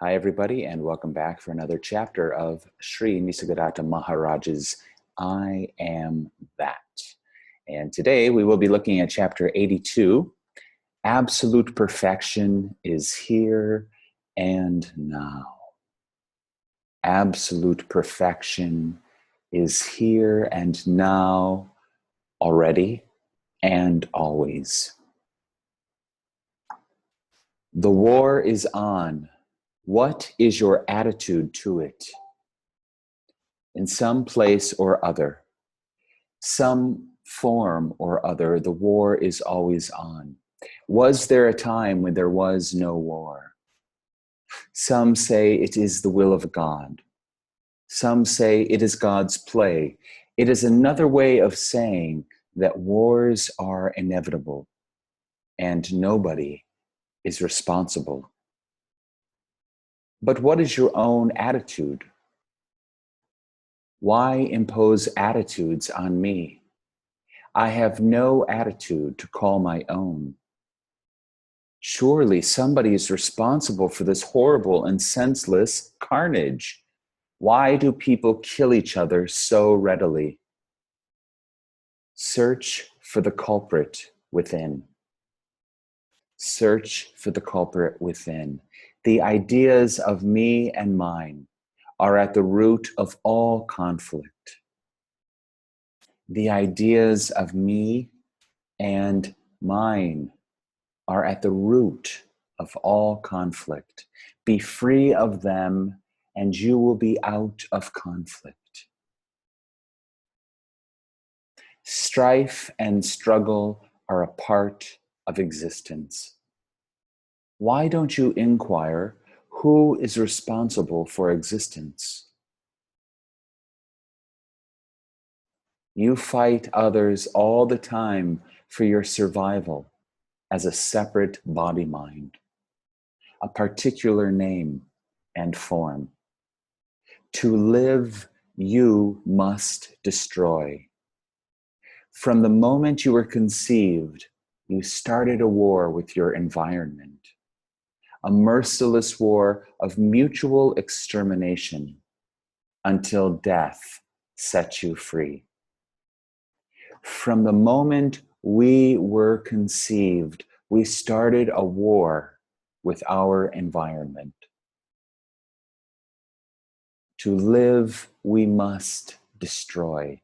Hi, everybody, and welcome back for another chapter of Sri Nisargadatta Maharaj's I Am That. And today we will be looking at chapter 82. Absolute perfection is here and now. Absolute perfection is here and now, already and always. The war is on. What is your attitude to it? In some place or other, some form or other, the war is always on. Was there a time when there was no war? Some say it is the will of God. Some say it is God's play. It is another way of saying that wars are inevitable and nobody is responsible. But what is your own attitude? Why impose attitudes on me? I have no attitude to call my own. Surely somebody is responsible for this horrible and senseless carnage. Why do people kill each other so readily? Search for the culprit within. Search for the culprit within. The ideas of me and mine are at the root of all conflict. The ideas of me and mine are at the root of all conflict. Be free of them, and you will be out of conflict. Strife and struggle are a part of existence. Why don't you inquire who is responsible for existence? You fight others all the time for your survival as a separate body-mind, a particular name and form. To live, you must destroy. From the moment you were conceived, you started a war with your environment, a merciless war of mutual extermination until death set you free. From the moment we were conceived, we started a war with our environment. To live, we must destroy.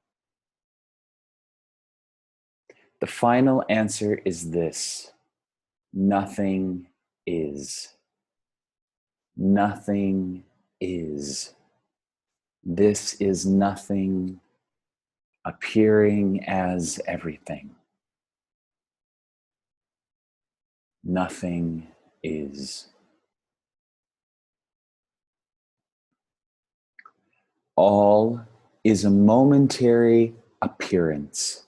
The final answer is this: nothing is. Nothing is. This is nothing appearing as everything. Nothing is. All is a momentary appearance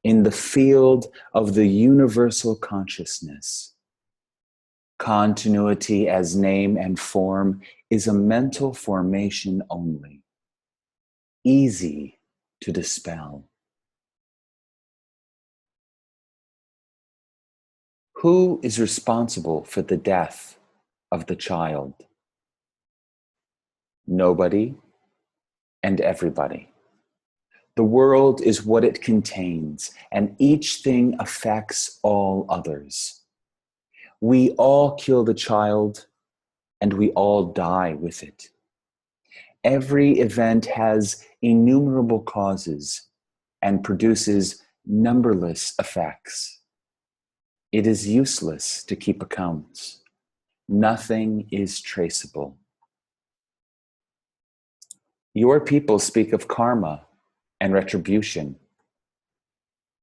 in the field of the universal consciousness. Continuity as name and form is a mental formation only, easy to dispel. Who is responsible for the death of the child? Nobody and everybody. The world is what it contains, and each thing affects all others. We all kill the child, and we all die with it. Every event has innumerable causes and produces numberless effects. It is useless to keep accounts. Nothing is traceable. Your people speak of karma and retribution.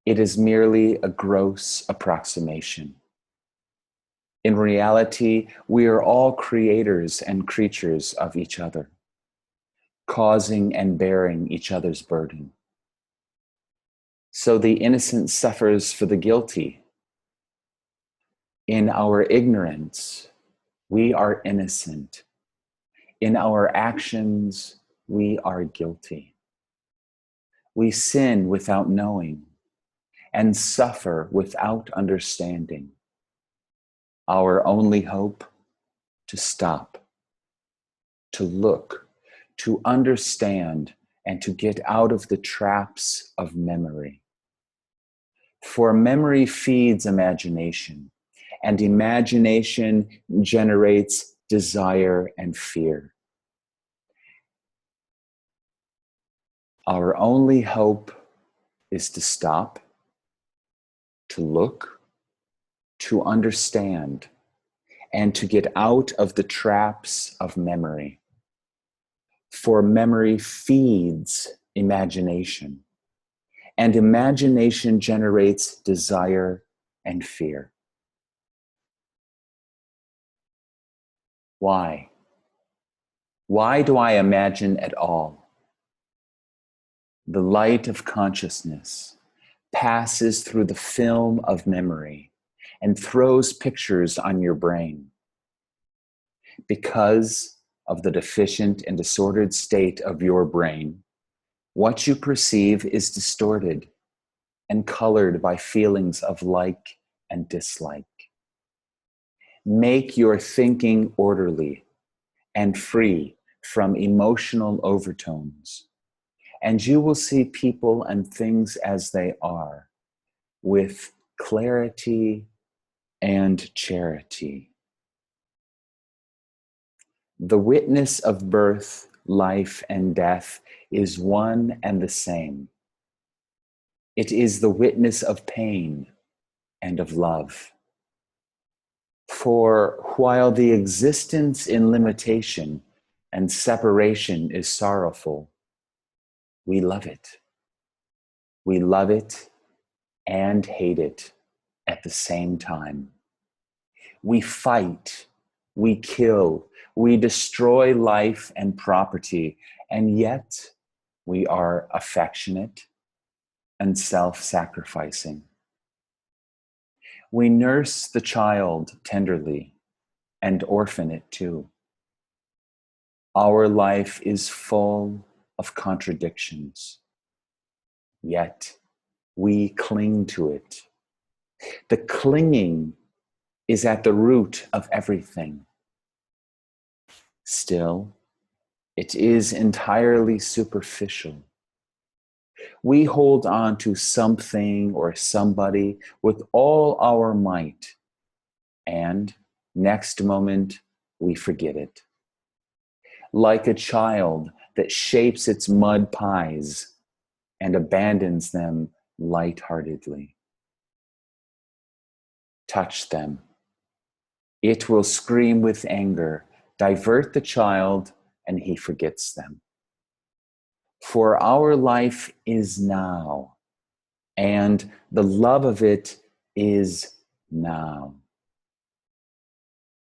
It is merely a gross approximation. In reality, we are all creators and creatures of each other, causing and bearing each other's burden. So the innocent suffers for the guilty. In our ignorance, we are innocent. In our actions, we are guilty. We sin without knowing and suffer without understanding. Our only hope: to stop to look, to understand, and to get out of the traps of memory. For memory feeds imagination, and imagination generates desire and fear. Our only hope is to stop, to look, to understand, and to get out of the traps of memory. For memory feeds imagination, and imagination generates desire and fear. Why? Why do I imagine at all? The light of consciousness passes through the film of memory and throws pictures on your brain. Because of the deficient and disordered state of your brain, what you perceive is distorted and colored by feelings of like and dislike. Make your thinking orderly and free from emotional overtones, and you will see people and things as they are, with clarity and charity. The witness of birth, life, and death is one and the same. It is the witness of pain and of love. For while the existence in limitation and separation is sorrowful, we love it. We love it and hate it at the same time. We fight, we kill, we destroy life and property, and yet we are affectionate and self-sacrificing. We nurse the child tenderly and orphan it too. Our life is full of contradictions, yet we cling to it. The clinging is at the root of everything. Still, it is entirely superficial. We hold on to something or somebody with all our might, and next moment we forget it. Like a child that shapes its mud pies and abandons them lightheartedly. Touch them. It will scream with anger, divert the child, and he forgets them. For our life is now, and the love of it is now.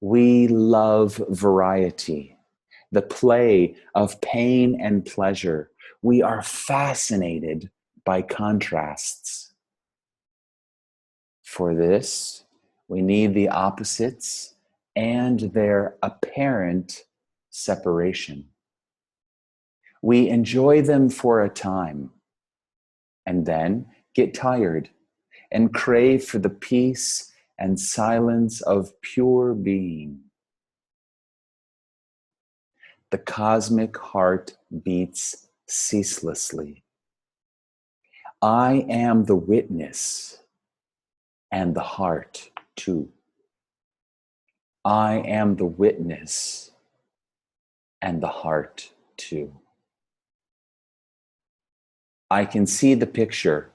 We love variety, the play of pain and pleasure. We are fascinated by contrasts. For this, we need the opposites and their apparent separation. We enjoy them for a time, and then get tired and crave for the peace and silence of pure being. The cosmic heart beats ceaselessly. I am the witness and the heart too. I am the witness and the heart too. I can see the picture,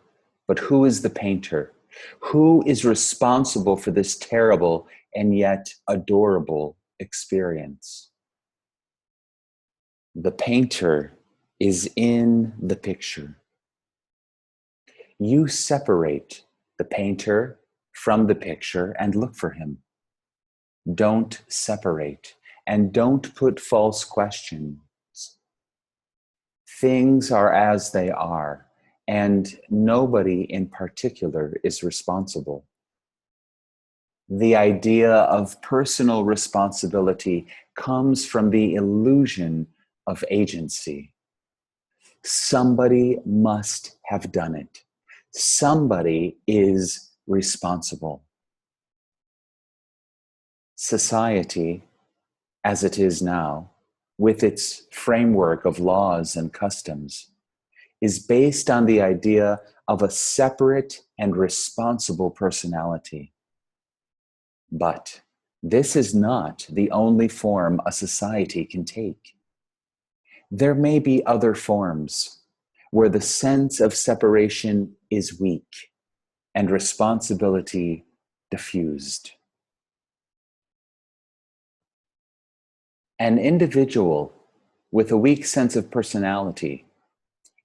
but who is the painter? Who is responsible for this terrible and yet adorable experience? The painter is in the picture. You separate the painter from the picture and look for him. Don't separate and don't put false questions. Things are as they are, and nobody in particular is responsible. The idea of personal responsibility comes from the illusion of agency. Somebody must have done it. Somebody is responsible. Society, as it is now, with its framework of laws and customs, is based on the idea of a separate and responsible personality. But this is not the only form a society can take. There may be other forms where the sense of separation is weak and responsibility diffused. An individual with a weak sense of personality,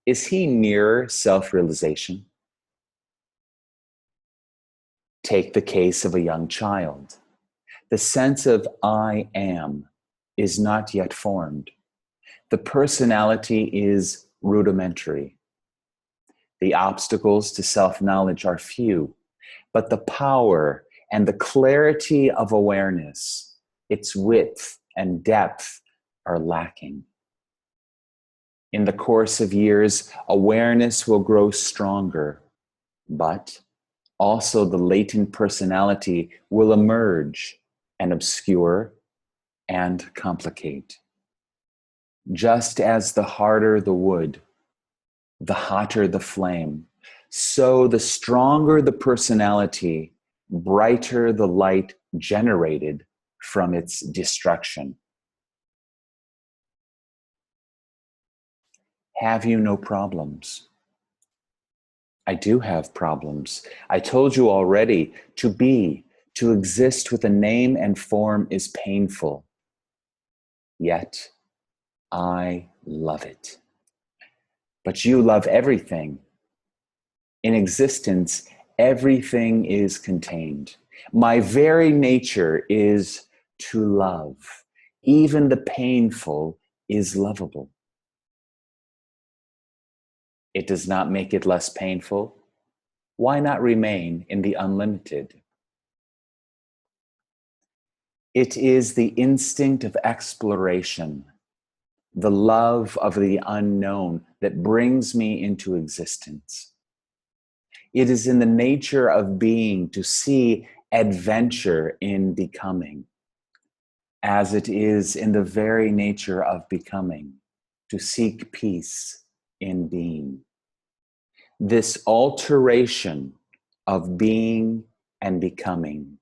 is he near self-realization? Take the case of a young child. The sense of I am is not yet formed. The personality is rudimentary. The obstacles to self-knowledge are few, but the power and the clarity of awareness, its width and depth, are lacking. In the course of years, awareness will grow stronger, but also the latent personality will emerge and obscure and complicate. Just as the harder the wood, the hotter the flame, so the stronger the personality, brighter the light generated from its destruction. Have you no problems? I do have problems. I told you already, to exist with a name and form is painful. Yet, I love it. But you love everything. In existence, everything is contained. My very nature is to love. Even the painful is lovable. It does not make it less painful. Why not remain in the unlimited? It is the instinct of exploration, the love of the unknown that brings me into existence. It is in the nature of being to see adventure in becoming, as it is in the very nature of becoming to seek peace in being. This alteration of being and becoming,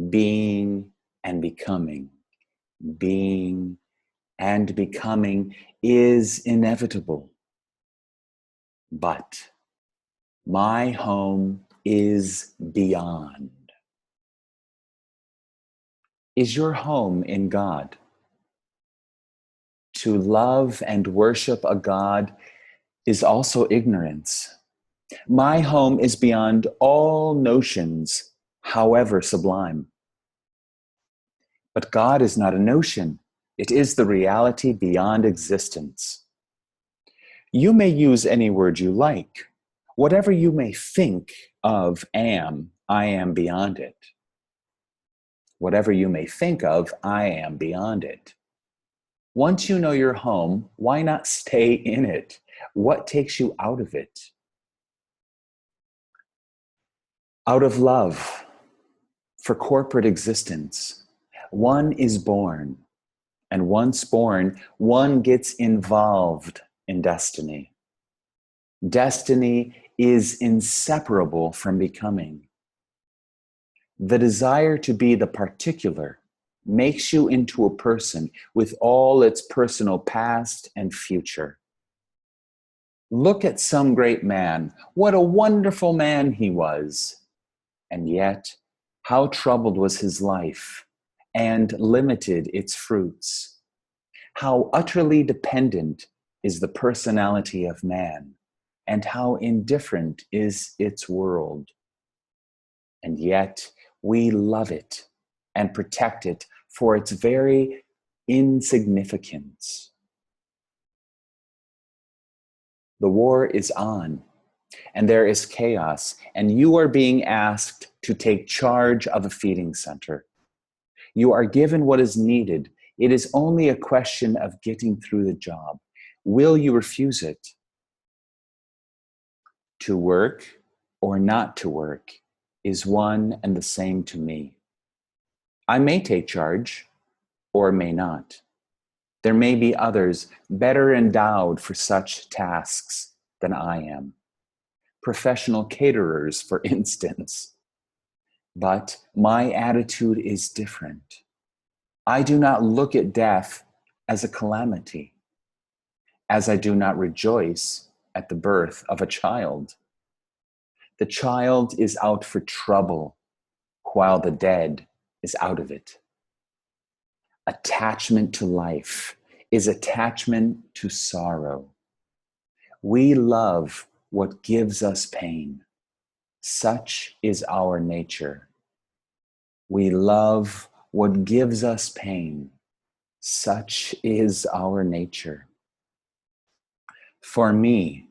being and becoming, being and becoming is inevitable. But my home is beyond. Is your home in God? To love and worship a God is also ignorance. My home is beyond all notions, however sublime. But God is not a notion. It is the reality beyond existence. You may use any word you like. Whatever you may think of I am beyond it. Whatever you may think of, I am beyond it. Once you know your home, why not stay in it? What takes you out of it? Out of love for corporate existence, one is born, and once born, one gets involved in destiny. Destiny is inseparable from becoming. The desire to be the particular makes you into a person with all its personal past and future. Look at some great man. What a wonderful man he was. And yet, how troubled was his life and limited its fruits. How utterly dependent is the personality of man, and how indifferent is its world. And yet, we love it and protect it for its very insignificance. The war is on, and there is chaos, and you are being asked to take charge of a feeding center. You are given what is needed. It is only a question of getting through the job. Will you refuse it? To work or not to work is one and the same to me. I may take charge or may not. There may be others better endowed for such tasks than I am. Professional caterers, for instance. But my attitude is different. I do not look at death as a calamity, as I do not rejoice at the birth of a child. The child is out for trouble, while the dead is out of it. Attachment to life is attachment to sorrow. We love what gives us pain. Such is our nature. We love what gives us pain. Such is our nature. For me,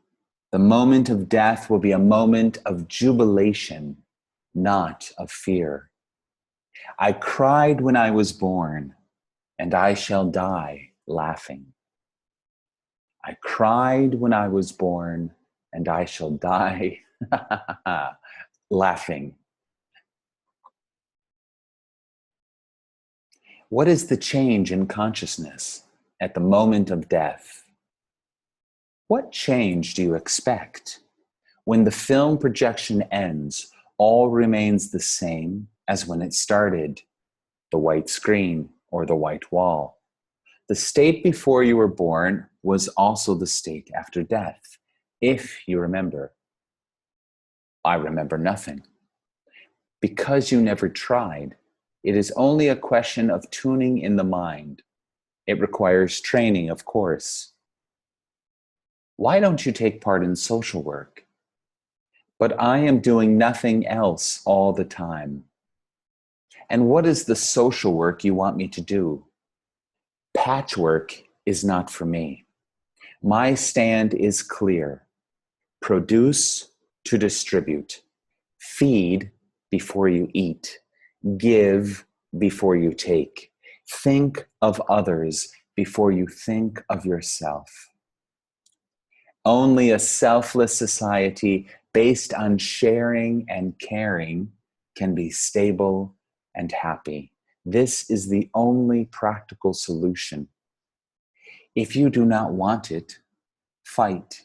the moment of death will be a moment of jubilation, not of fear. I cried when I was born, and I shall die laughing. I cried when I was born, and I shall die laughing. What is the change in consciousness at the moment of death? What change do you expect? When the film projection ends, all remains the same as when it started, the white screen or the white wall. The state before you were born was also the state after death, if you remember. I remember nothing. Because you never tried, it is only a question of tuning in the mind. It requires training, of course. Why don't you take part in social work? But I am doing nothing else all the time. And what is the social work you want me to do? Patchwork is not for me. My stand is clear. Produce to distribute. Feed before you eat. Give before you take. Think of others before you think of yourself. Only a selfless society based on sharing and caring can be stable and happy. This is the only practical solution. If you do not want it, fight.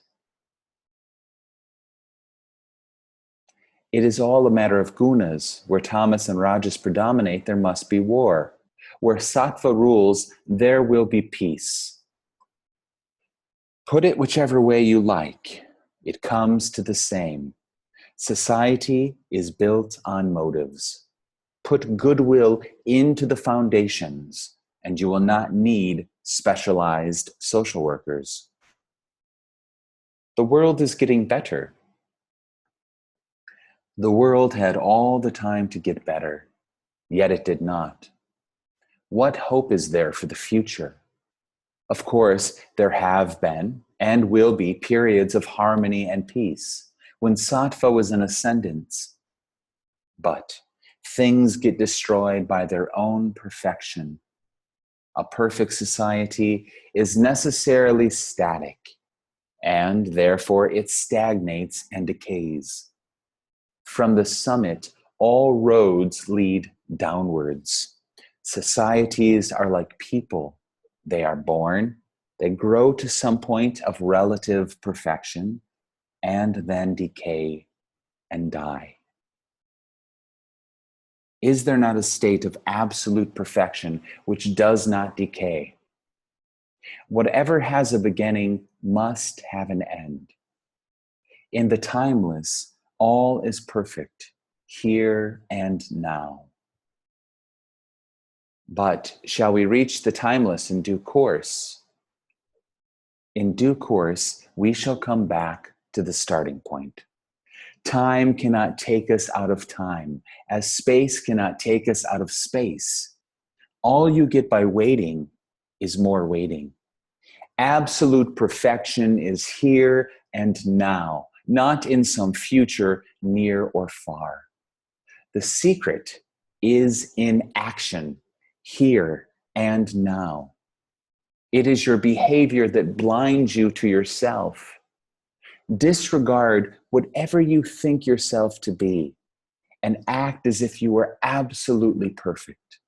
It is all a matter of gunas. Where tamas and rajas predominate, there must be war. Where sattva rules, there will be peace. Put it whichever way you like. It comes to the same. Society is built on motives. Put goodwill into the foundations, and you will not need specialized social workers. The world is getting better. The world had all the time to get better, yet it did not. What hope is there for the future? Of course, there have been and will be periods of harmony and peace when sattva was in ascendance. But things get destroyed by their own perfection. A perfect society is necessarily static, and therefore it stagnates and decays. From the summit, all roads lead downwards. Societies are like people. They are born, they grow to some point of relative perfection, and then decay and die. Is there not a state of absolute perfection which does not decay? Whatever has a beginning must have an end. In the timeless, all is perfect, here and now. But shall we reach the timeless in due course? In due course, we shall come back to the starting point. Time cannot take us out of time, as space cannot take us out of space. All you get by waiting is more waiting. Absolute perfection is here and now, not in some future near or far. The secret is in action, here and now. It is your behavior that blinds you to yourself. Disregard whatever you think yourself to be and act as if you were absolutely perfect,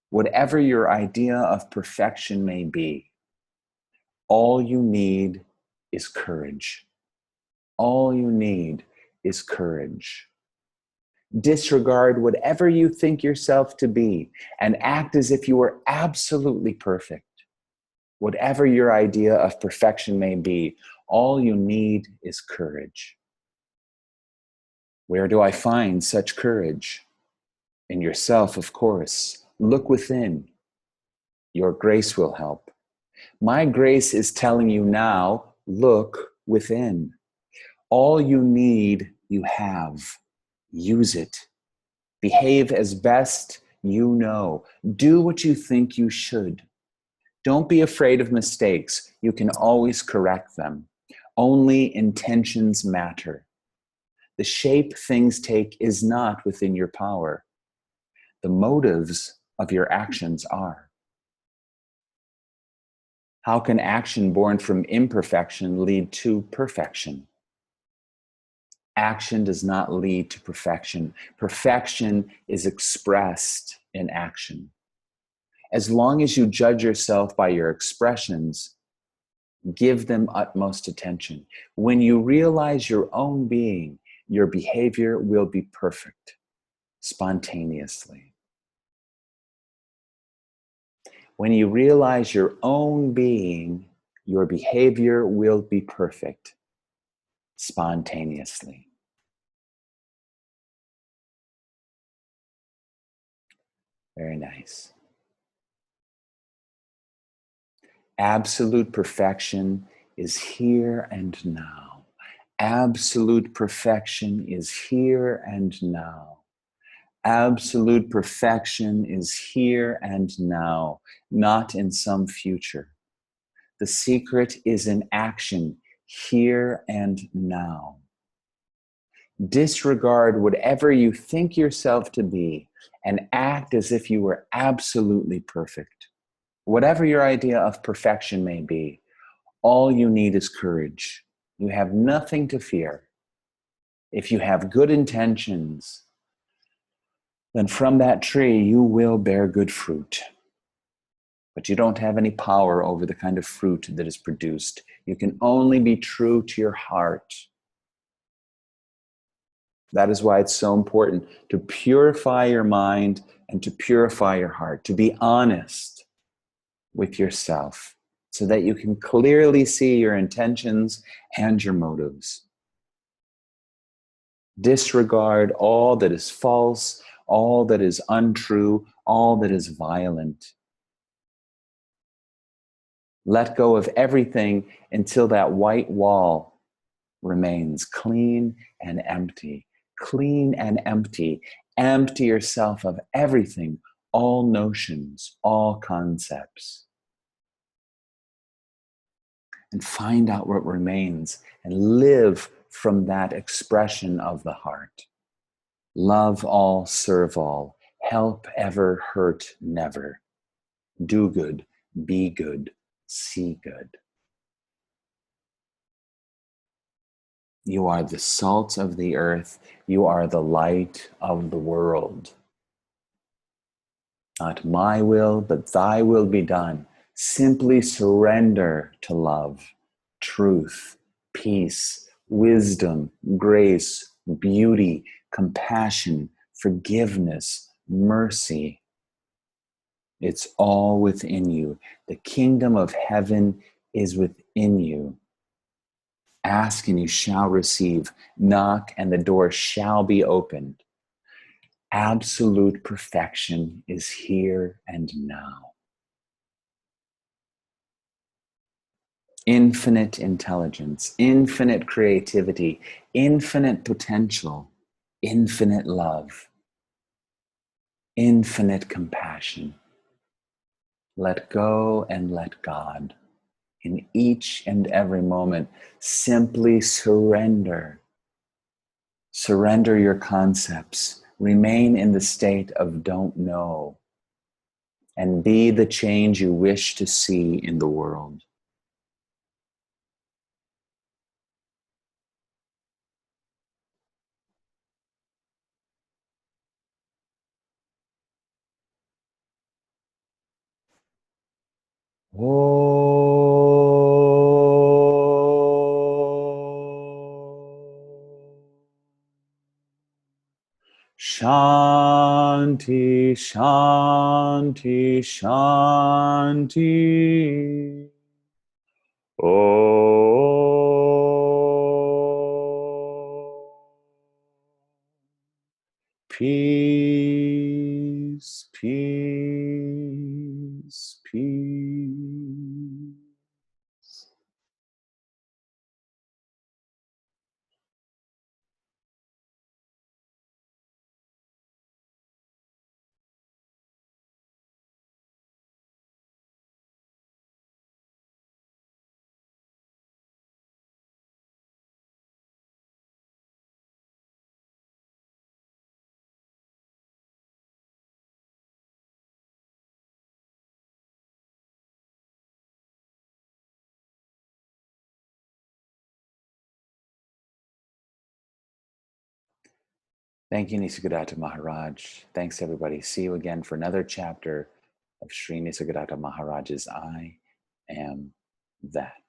whatever your idea of perfection may be. All you need is courage. All you need is courage. Disregard whatever you think yourself to be and act as if you were absolutely perfect. Whatever your idea of perfection may be, all you need is courage. Where do I find such courage? In yourself, of course. Look within. Your grace will help. My grace is telling you now, look within. All you need, you have. Use it. Behave as best you know. Do what you think you should. Don't be afraid of mistakes. You can always correct them. Only intentions matter. The shape things take is not within your power. The motives of your actions are. How can action born from imperfection lead to perfection? Action does not lead to perfection. Perfection is expressed in action. As long as you judge yourself by your expressions, give them utmost attention. When you realize your own being, your behavior will be perfect, spontaneously. When you realize your own being, your behavior will be perfect, spontaneously. Very nice. Absolute perfection is here and now. Absolute perfection is here and now. Absolute perfection is here and now, not in some future. The secret is in action, here and now. Disregard whatever you think yourself to be and act as if you were absolutely perfect. Whatever your idea of perfection may be, all you need is courage. You have nothing to fear. If you have good intentions, then from that tree you will bear good fruit. But you don't have any power over the kind of fruit that is produced. You can only be true to your heart. That is why it's so important to purify your mind and to purify your heart, to be honest with yourself so that you can clearly see your intentions and your motives. Disregard all that is false, all that is untrue, all that is violent. Let go of everything until that white wall remains clean and empty. Clean and empty. Empty yourself of everything, all notions, all concepts. And find out what remains and live from that expression of the heart. Love all, serve all. Help ever, hurt never. Do good, be good, see good. You are the salt of the earth. You are the light of the world. Not my will, but thy will be done. Simply surrender to love, truth, peace, wisdom, grace, beauty, compassion, forgiveness, mercy. It's all within you. The kingdom of heaven is within you. Ask and you shall receive. Knock and the door shall be opened. Absolute perfection is here and now. Infinite intelligence, infinite creativity, infinite potential, infinite love, infinite compassion. Let go and let God. In each and every moment, simply surrender. Surrender your concepts. Remain in the state of don't know. And be the change you wish to see in the world. Oh. Shanti, Shanti, Shanti. Oh, peace, peace, peace. Thank you, Nisargadatta Maharaj. Thanks, everybody. See you again for another chapter of Sri Nisargadatta Maharaj's I Am That.